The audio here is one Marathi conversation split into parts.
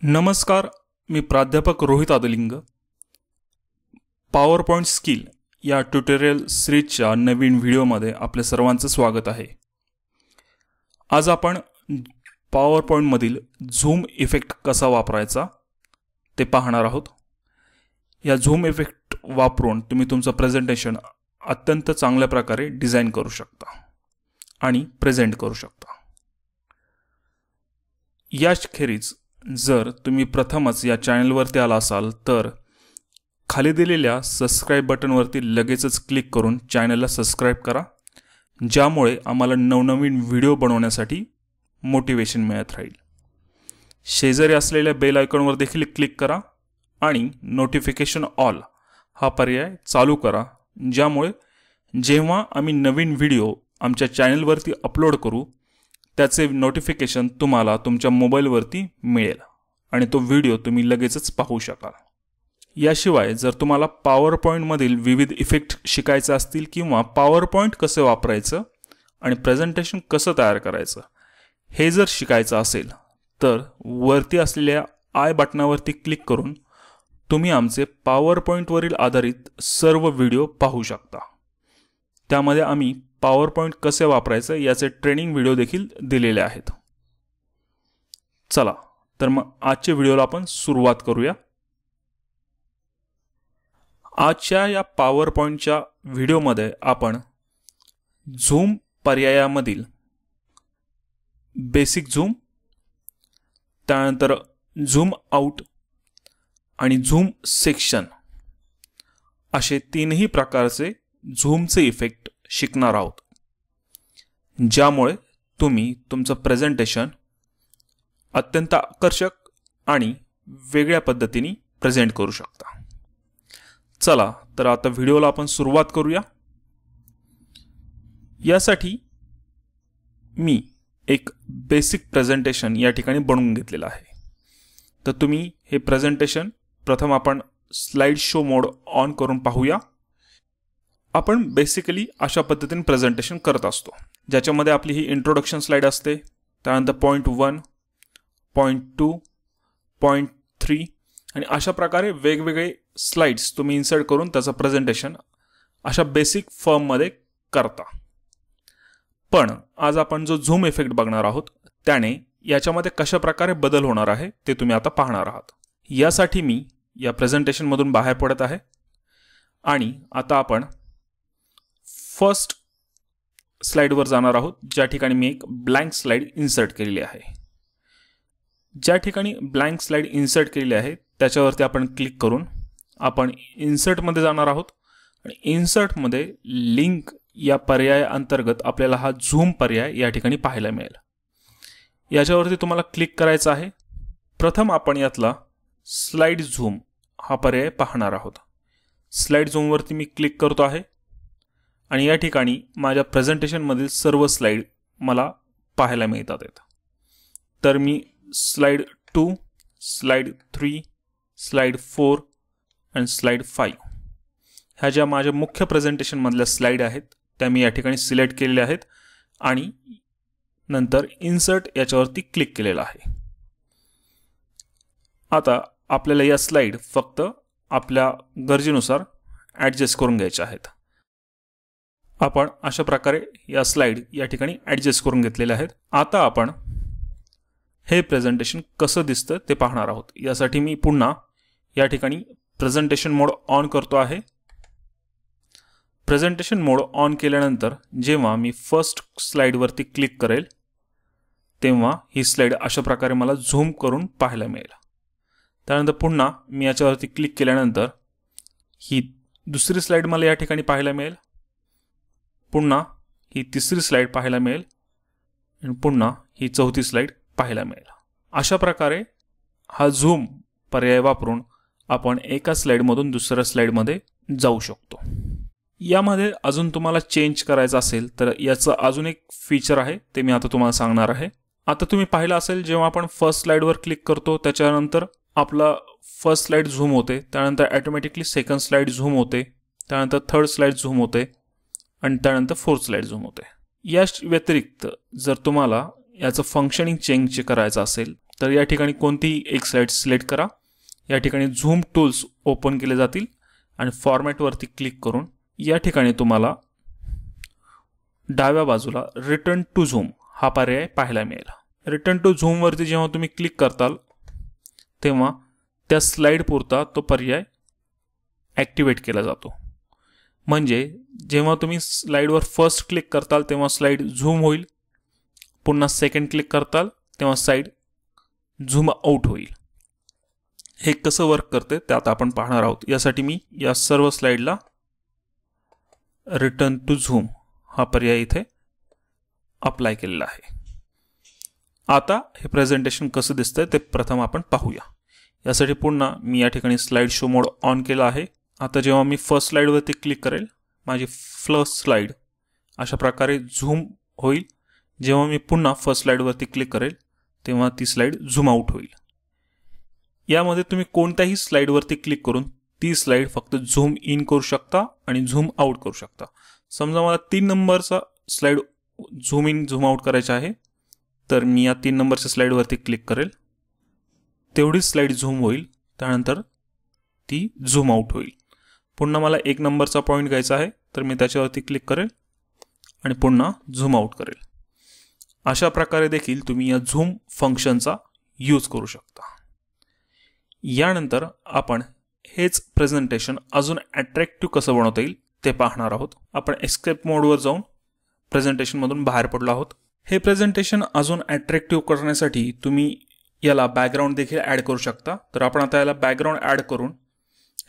नमस्कार, मी प्राध्यापक रोहित आदलिंग. पॉवर पॉइंट स्किल या ट्युटोरियल सीरीजच्या नवीन व्हिडिओमध्ये आपले सर्वांचं स्वागत आहे. आज आपण पॉवर पॉइंटमधील झूम इफेक्ट कसा वापरायचा ते पाहणार आहोत. या झूम इफेक्ट वापरून तुम्ही तुमचं प्रेझेंटेशन अत्यंत चांगल्या प्रकारे डिझाईन करू शकता आणि प्रेझेंट करू शकता. याखेरीज जर तुम्ही प्रथमच या चॅनलवरती आला असाल तर खाली दिलेल्या सबस्क्राईब बटनवरती लगेचच क्लिक करून चॅनलला सबस्क्राईब करा, ज्यामुळे आम्हाला नवनवीन व्हिडिओ बनवण्यासाठी मोटिवेशन मिळत राहील. शेजारी असलेल्या बेल आयकॉनवर देखील क्लिक करा आणि नोटिफिकेशन ऑल हा पर्याय चालू करा, ज्यामुळे जेव्हा आम्ही नवीन व्हिडिओ आमच्या चॅनलवरती अपलोड करू त्याचे नोटिफिकेशन तुम्हाला तुमच्या मोबाईलवरती मिळेल आणि तो व्हिडिओ तुम्ही लगेचच पाहू शकाल. याशिवाय जर तुम्हाला पॉवर पॉईंटमधील विविध इफेक्ट शिकायचे असतील किंवा पॉवर पॉईंट कसे वापरायचं आणि प्रेझेंटेशन कसं तयार करायचं हे जर शिकायचं असेल तर वरती असलेल्या आय बटनावरती क्लिक करून तुम्ही आमचे पॉवर पॉईंटवरील आधारित सर्व व्हिडिओ पाहू शकता. त्यामध्ये आम्ही पॉवर पॉइंट कसे वापरायचं याचे ट्रेनिंग व्हिडिओ देखील दिलेले आहेत. चला तर मग आजच्या व्हिडिओला आपण सुरुवात करूया. आजच्या या पॉवर पॉइंटच्या व्हिडिओमध्ये आपण झूम पर्यायामधील बेसिक झूम, त्यानंतर झूम आउट आणि झूम सेक्शन असे तीनही प्रकारचे झूमचे इफेक्ट शिकणार आहोत, ज्यामुळे तुम्ही तुमचं प्रेझेंटेशन अत्यंत आकर्षक आणि वेगळ्या पद्धतीने प्रेझेंट करू शकता. चला तर आता व्हिडिओला आपण सुरुवात करूया. यासाठी मी एक बेसिक प्रेझेंटेशन या ठिकाणी बनवून घेतलेलं आहे. तर तुम्ही हे प्रेझेंटेशन प्रथम आपण स्लाइड शो मोड ऑन करून पाहूया. आपण बेसिकली अशा पद्धतीने प्रेझेंटेशन करत असतो, ज्याच्यामध्ये आपली ही इंट्रोडक्शन स्लाइड असते, त्यानंतर पॉईंट 1, पॉईंट 2, पॉईंट 3 आणि अशा प्रकारे वेगवेगळे स्लाइड्स तुम्ही इन्सर्ट करून त्याचं प्रेझेंटेशन अशा बेसिक फॉर्ममध्ये करता. पण आज आपण जो झूम इफेक्ट बघणार आहोत त्याने याच्यामध्ये कशा प्रकारे बदल होणार आहे ते तुम्ही आता पाहणार आहात. यासाठी मी या प्रेझेंटेशनमधून बाहेर पडत आहे आणि आता आपण फर्स्ट स्लाइडवर जाणार आहोत, ज्या ठिकाणी मी एक ब्लँक स्लाइड इन्सर्ट केलेली आहे. ज्या ठिकाणी ब्लँक स्लाइड इन्सर्ट केलेली आहे त्याच्यावरती आपण क्लिक करून आपण इन्सर्टमध्ये जाणार आहोत आणि इन्सर्टमध्ये लिंक या पर्यायाअंतर्गत आपल्याला हा झूम पर्याय या ठिकाणी पाहायला मिळेल. याच्यावरती तुम्हाला क्लिक करायचं आहे. प्रथम आपण यातला स्लाइड झूम हा पर्याय पाहणार आहोत. स्लाइड झूमवरती मी क्लिक करतो आहे आणि या ठिकाणी माझ्या प्रेझेंटेशनमधील सर्व स्लाइड मला पाहायला मिळतात. तर मी स्लाइड 2, स्लाइड 3, स्लाइड 4 आणि स्लाइड 5 ह्या ज्या माझ्या मुख्य प्रेझेंटेशनमधल्या स्लाइड आहेत त्या मी या ठिकाणी सिलेक्ट केलेल्या आहेत आणि नंतर इन्सर्ट याच्यावरती क्लिक केलेलं आहे. आता आपल्याला या स्लाइड फक्त आपल्या गरजेनुसार ॲडजस्ट करून घ्यायच्या आहेत. आपण अशा प्रकारे या स्लाइड या ठिकाणी ॲडजस्ट करून घेतलेल्या आहेत. आता आपण हे प्रेझेंटेशन कसं दिसतं ते पाहणार आहोत. यासाठी मी पुन्हा या ठिकाणी प्रेझेंटेशन मोड ऑन करतो आहे. प्रेझेंटेशन मोड ऑन केल्यानंतर जेव्हा मी फर्स्ट स्लाइडवरती क्लिक करेल तेव्हा ही स्लाइड अशा प्रकारे मला झूम करून पाहायला मिळेल. त्यानंतर पुन्हा मी याच्यावरती क्लिक केल्यानंतर ही दुसरी स्लाइड मला या ठिकाणी पाहायला मिळेल, पुन्हा ही तिसरी स्लाइड पाहायला मिळेल आणि पुन्हा ही चौथी स्लाइड पाहायला मिळेल. अशा प्रकारे हा झूम पर्याय वापरून आपण एका स्लाइडमधून दुसऱ्या स्लाइडमध्ये जाऊ शकतो. यामध्ये अजून तुम्हाला चेंज करायचं असेल तर याचं अजून एक फीचर आहे, ते मी आता तुम्हाला सांगणार आहे. आता तुम्ही पाहिलं असेल जेव्हा आपण फर्स्ट स्लाइडवर क्लिक करतो त्याच्यानंतर आपला फर्स्ट स्लाइड झूम होते, त्यानंतर ऑटोमॅटिकली सेकंड स्लाइड झूम होते, त्यानंतर थर्ड स्लाइड झूम होते आणि त्यानंतर फोर्थ स्लाइड झूम होते. या व्यतिरिक्त जर तुम्हाला याचं फंक्शनिंग चेंज करायचं असेल तर या ठिकाणी कोणतीही एक स्लाइड सिलेक्ट करा. या ठिकाणी झूम टूल्स ओपन केले जातील आणि फॉर्मॅटवरती क्लिक करून या ठिकाणी तुम्हाला डाव्या बाजूला रिटर्न टू झूम हा पर्याय पाहायला मिळेल. रिटर्न टू झूमवरती जेव्हा तुम्ही क्लिक करताल तेव्हा त्या स्लाइड पुरता तो पर्याय ॲक्टिवेट केला जातो. म्हणजे जेव्हा तुम्ही स्लाइडवर फर्स्ट क्लिक करताल तेव्हा स्लाइड झूम होईल, पुन्हा सेकंड क्लिक करताल तेव्हा स्लाइड झूम आउट होईल. हे कसं वर्क करते ते आता आपण पाहणार आहोत. यासाठी मी या सर्व स्लाइडला रिटर्न टू झूम हा पर्याय इथे अप्लाय केलेला आहे. आता हे प्रेझेंटेशन कसं दिसतंय ते प्रथम आपण पाहूया. यासाठी पुन्हा मी या ठिकाणी स्लाइड शो मोड ऑन केला आहे. आता जेव्हा मी फर्स्ट स्लाइडवरती क्लिक करेल माझी फर्स्ट स्लाइड अशा प्रकारे झूम होईल. जेव्हा मी पुन्हा फर्स्ट स्लाइडवरती क्लिक करेल तेव्हा ती स्लाइड झूम आउट होईल. यामध्ये तुम्ही कोणत्याही स्लाइडवरती क्लिक करून ती स्लाइड फक्त झूम इन करू शकता आणि झूम आउट करू शकता. समजा मला 3 नंबरचा slide zoom in zoom out करायचा आहे तर मी या 3 नंबरच्या स्लाइडवरती क्लिक करेल, तेवढीच स्लाइड झूम होईल, त्यानंतर ती झूम आउट होईल. पुन्हा मला 1 नंबरचा पॉईंट घ्यायचा आहे तर मी त्याच्यावरती क्लिक करेल आणि पुन्हा झूम आउट करेल. अशा प्रकारे देखील तुम्ही या झूम फंक्शनचा यूज करू शकता. यानंतर आपण हेच प्रेझेंटेशन अजून अट्रॅक्टिव्ह कसं बनवता येईल ते पाहणार आहोत. आपण एस्केप मोडवर जाऊन प्रेझेंटेशनमधून बाहेर पडलो आहोत. हे प्रेझेंटेशन अजून अट्रॅक्टिव्ह करण्यासाठी तुम्ही याला बॅकग्राऊंड देखील ॲड करू शकता. तर आपण आता याला बॅकग्राऊंड ॲड करून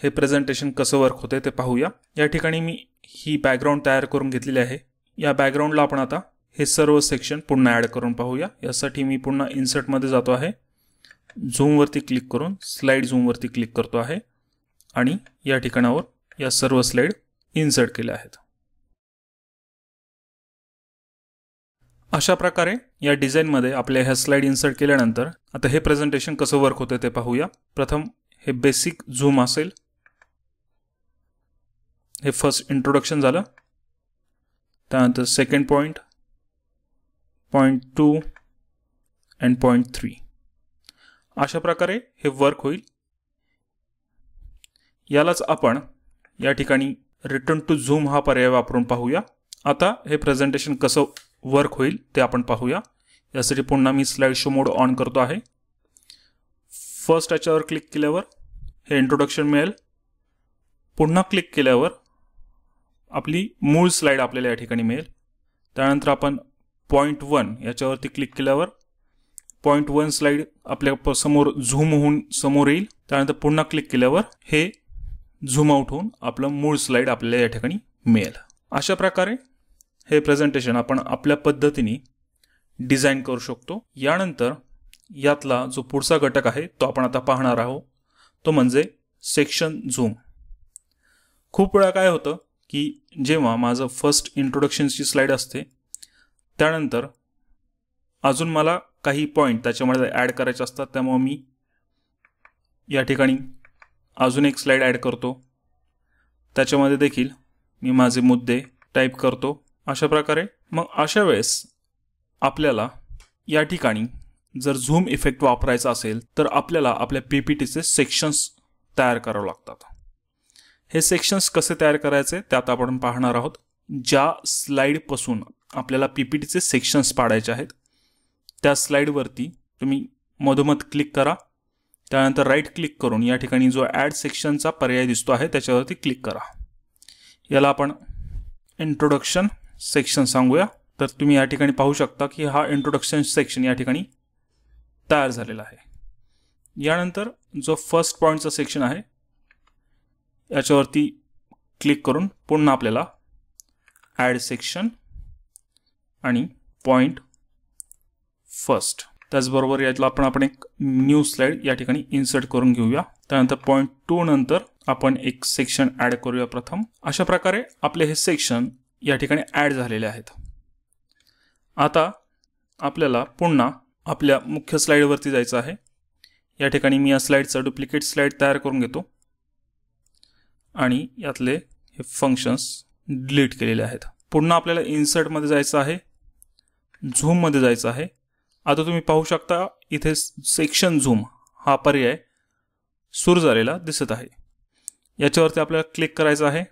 हे प्रेझेंटेशन कसं वर्क होते ते पाहूया. या ठिकाणी मी ही बॅकग्राऊंड तयार करून घेतलेली आहे. या बॅकग्राऊंडला आपण आता हे सर्व सेक्शन पुन्हा ॲड करून पाहूया. यासाठी मी पुन्हा इन्सर्टमध्ये जातो आहे, झूमवरती क्लिक करून स्लाइड झूमवरती क्लिक करतो आहे आणि या ठिकाणावर या सर्व स्लाइड इन्सर्ट केल्या आहेत. अशा प्रकारे या डिझाईनमध्ये आपल्या ह्या स्लाइड इन्सर्ट केल्यानंतर आता हे प्रेझेंटेशन कसं वर्क होतं ते पाहूया. प्रथम हे बेसिक झूम असेल. हे फर्स्ट इंट्रोडक्शन झालं, त्यानंतर second point, point 2 and point 3. अशा प्रकारे हे वर्क होईल. यालाच आपण या ठिकाणी रिटर्न टू झूम हा पर्याय वापरून पाहूया. आता हे प्रेझेंटेशन कसं वर्क होईल ते आपण पाहूया. यासाठी पुन्हा मी स्लाइड शो मोड ऑन करतो आहे. फर्स्ट याच्यावर क्लिक केल्यावर हे इंट्रोडक्शन मिळेल. पुन्हा क्लिक केल्यावर आपली मूळ स्लाइड आपल्याला या ठिकाणी मिळेल. त्यानंतर आपण पॉईंट 1 याच्यावरती क्लिक केल्यावर पॉईंट 1 स्लाइड आपल्या समोर झूम होऊन समोर येईल. त्यानंतर पुन्हा क्लिक केल्यावर हे झूम आउट होऊन आपलं मूळ स्लाइड आपल्याला या ठिकाणी मिळेल. अशा प्रकारे हे प्रेझेंटेशन आपण आपल्या पद्धतीने डिझाईन करू शकतो. यानंतर यातला जो पुढचा घटक आहे तो आपण आता पाहणार आहोत, तो म्हणजे सेक्शन झूम. खूप वेळा काय होतं की जेव्हा माझं फर्स्ट इंट्रोडक्शनची स्लाइड असते त्यानंतर अजून मला काही पॉईंट त्याच्यामध्ये ॲड करायचे असतात, त्यामुळे मी या ठिकाणी अजून एक स्लाइड ॲड करतो. त्याच्यामध्ये देखील मी माझे मुद्दे टाईप करतो. अशा प्रकारे मग अशा वेळेस आपल्याला या ठिकाणी जर झूम इफेक्ट वापरायचा असेल तर आपल्याला आपल्या PPTचे सेक्शन्स तयार करावे लागतात. हे सेक्शन्स कसे तयार करायचे ते आता आपण पाहणार आहोत. ज्या स्लाइडपासून आपल्याला PPTचे सेक्शन्स पाडायचे आहेत त्या स्लाइडवरती तुम्ही मधोमध क्लिक करा. त्यानंतर राईट क्लिक करून या ठिकाणी जो ॲड सेक्शनचा पर्याय दिसतो आहे त्याच्यावरती क्लिक करा. याला आपण इंट्रोडक्शन सेक्शन सांगूया. तर तुम्ही या ठिकाणी पाहू शकता की हा इंट्रोडक्शन सेक्शन या ठिकाणी तयार झालेला आहे. यानंतर जो फर्स्ट पॉईंटचा सेक्शन आहे याच्यावरती क्लिक करून पुन्हा आपल्याला ॲड सेक्शन आणि पॉईंट फर्स्ट, त्याचबरोबर यातला आपण एक न्यू स्लाइड या ठिकाणी इन्सर्ट करून घेऊया. त्यानंतर पॉईंट 2 नंतर आपण एक सेक्शन ॲड करूया प्रथम. अशा प्रकारे आपले हे सेक्शन या ठिकाणी ॲड झालेले आहेत. आता आपल्याला पुन्हा आपल्या मुख्य स्लाइडवरती जायचं आहे. या ठिकाणी मी या स्लाइडचा डुप्लिकेट स्लाइड तयार करून घेतो आणि यातले हे फंक्शन्स डिलीट केलेले आहेत. पुन्हा आपल्याला इन्सर्टमध्ये जायचं आहे, झूममध्ये जायचं आहे आता तुम्ही पाहू शकता इथे सेक्शन झूम हा पर्याय सुरू झालेला दिसत आहे. याच्यावरती आपल्याला क्लिक करायचं आहे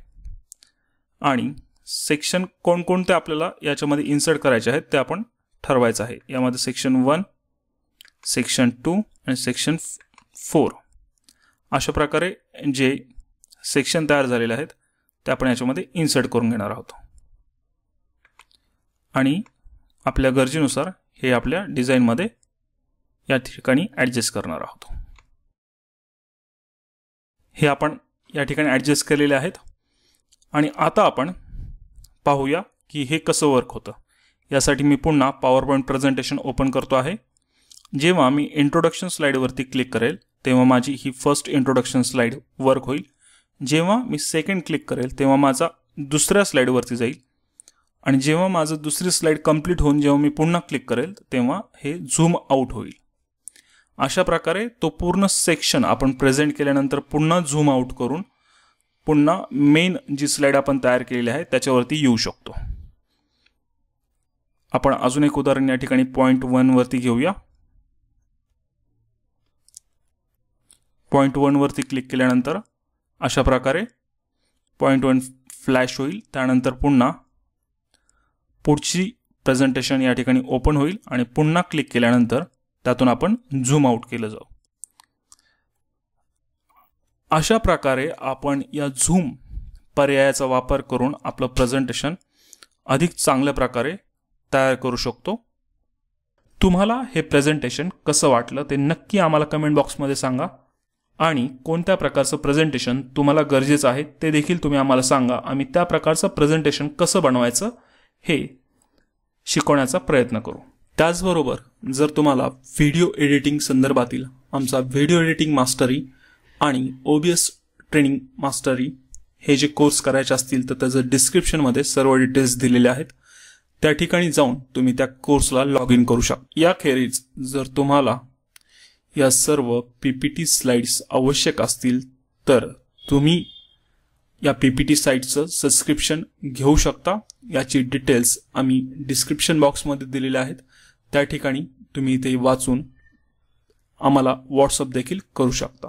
आणि सेक्शन कोणकोणते आपल्याला याच्यामध्ये इन्सर्ट करायचे आहेत ते आपण ठरवायचं आहे. यामध्ये सेक्शन 1, सेक्शन 2 आणि सेक्शन 4 अशा प्रकारे जे सेक्शन तयार झालेले आहेत ते आपण याच्यामध्ये इन्सर्ट करून घेणार आहोत आणि आपल्या गरजेनुसार हे आपल्या डिझाईनमध्ये या ठिकाणी ॲडजस्ट करणार आहोत. हे आपण या ठिकाणी ॲडजस्ट केलेले आहेत आणि आता आपण पाहूया की हे कसं वर्क होतं. यासाठी मी पुन्हा पॉवरपॉईंट प्रेझेंटेशन ओपन करतो आहे. जेव्हा मी इंट्रोडक्शन स्लाईडवरती क्लिक करेल तेव्हा माझी ही फर्स्ट इंट्रोडक्शन स्लाईड वर्क होईल. जेव्हा मी सेकंड क्लिक करेल तेव्हा माझा दुसऱ्या स्लाईडवरती जाईल आणि जेव्हा माझं दुसरी स्लाईड कंप्लीट होऊन जेव्हा मी पुन्हा क्लिक करेल तेव्हा हे झूम आउट होईल. अशा प्रकारे तो पूर्ण सेक्शन आपण प्रेझेंट केल्यानंतर पुन्हा झूम आउट करून पुन्हा मेन जी स्लाईड आपण तयार केलेली आहे त्याच्यावरती येऊ शकतो. आपण अजून एक उदाहरण या ठिकाणी पॉइंट 1 वरती घेऊया. पॉइंट 1 वरती क्लिक केल्यानंतर अशा प्रकारे पॉइंट 1 फ्लॅश होईल. त्यानंतर पुन्हा पुढची प्रेझेंटेशन या ठिकाणी ओपन होईल आणि पुन्हा क्लिक केल्यानंतर त्यातून आपण झूम आउट केलं जाऊ. अशा प्रकारे आपण या झूम पर्यायाचा वापर करून आपलं प्रेझेंटेशन अधिक चांगल्या प्रकारे तयार करू शकतो. तुम्हाला हे प्रेझेंटेशन कसं वाटलं ते नक्की आम्हाला कमेंट बॉक्समध्ये सांगा आणि कोणत्या प्रकारचं प्रेझेंटेशन तुम्हाला गरजेचं आहे ते देखील तुम्ही आम्हाला सांगा. आम्ही त्या प्रकारचं प्रेझेंटेशन कसं बनवायचं हे शिकवण्याचा प्रयत्न करू. त्याचबरोबर जर तुम्हाला व्हिडिओ एडिटिंग संदर्भातील आमचा व्हिडिओ एडिटिंग मास्टरी आणि OBS ट्रेनिंग मास्टरी हे जे कोर्स करायचे असतील तर त्याचं डिस्क्रिप्शनमध्ये सर्व डिटेल्स दिलेले आहेत. त्या ठिकाणी जाऊन तुम्ही त्या कोर्सला लॉग इन करू शकता. याखेरीज जर तुम्हाला या सर्व PPT स्लाइड्स आवश्यक असतील तर तुम्ही या PPT साईटचं सबस्क्रिप्शन घेऊ शकता. याची डिटेल्स आम्ही डिस्क्रिप्शन बॉक्समध्ये दिलेले आहेत. त्या ठिकाणी तुम्ही ते वाचून आम्हाला व्हॉट्सअप देखील करू शकता.